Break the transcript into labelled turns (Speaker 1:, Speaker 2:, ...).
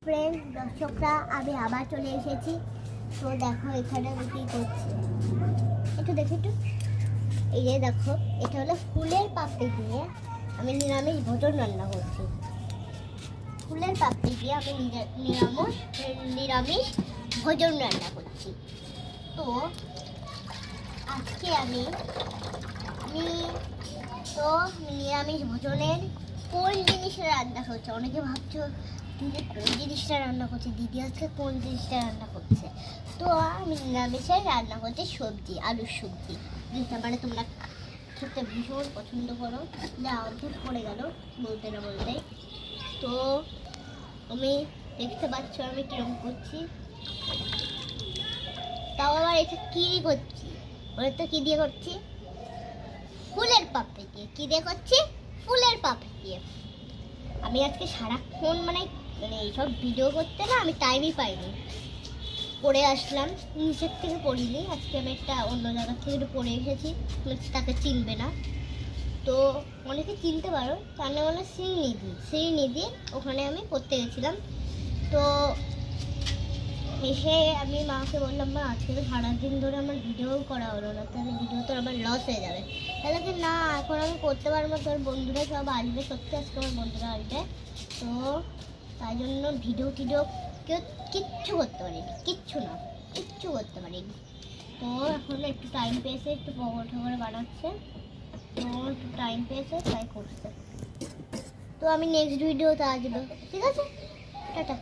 Speaker 1: Friend দর্শকরা, আমি আবার চলে এসেছি। তো দেখো এখানে আমি কী করছি, একটু দেখো একটু। এই যে দেখো, এটা হলো ফুলের পাপড়ি দিয়ে আমি নিরামিষ ভোজন রান্না করছি। ফুলের পাপড়ি দিয়ে আমি নিরামিষ ভোজন রান্না করছি। তো আজকে আমি তো নিরামিষ ভোজনের কোন জিনিসটা রান্না করছে। অনেকে ভাবছো দিদি কোন জিনিসটা রান্না করছে, দিদি আজকে কোন জিনিসটা রান্না করছে। তো আমি নিরামিষের রান্না করছি সবজি, আলুর সবজি, যেটা মানে তোমরা খেতে ভীষণ পছন্দ করো। যা অর্ধেক পড়ে গেল বলতে না বলতে। তো আমি দেখতে পাচ্ছ আমি কিরকম করছি। তাও আবার এটা কী করছি, ওটা কী দিয়ে করছি? ফুলের পাপড়ি দিয়ে। কী দিয়ে করছি? ফুলের পাপড়ি দিয়ে। আমি আজকে সারাক্ষণ মানে এইসব ভিডিও করতে না আমি টাইমই পাইনি। পড়ে আসলাম, নিচের থেকে পড়িনি, আজকে আমি একটা অন্য জায়গার থেকে একটু পড়ে এসেছি। তাকে চিনবে না, তো অনেকে চিনতে পারো। তার নাম হলো শ্রীনিধি। ওখানে আমি পড়তে গেছিলাম। তো এসে আমি মাকে বললাম, মা আজকে তো সারাদিন ধরে আমার ভিডিও করা হলো না, তাহলে ভিডিও তো আমার লস হয়ে যাবে। তাহলে কি না, এখন আমি করতে পারবো, তোর বন্ধুরা সব আসবে, সত্যি আজকে আমার বন্ধুরা আসবে। তো তাই জন্য ভিডিও কেউ কিচ্ছু করতে পারিনি, কিচ্ছু করতে পারিনি। তো এখন একটু টাইম পেয়েছে, একটু পকোড়া বানাচ্ছে, তো একটু টাইম পেয়েছে তাই করছে। তো আমি নেক্সট ভিডিওতে আসবো, ঠিক আছে? টাটা।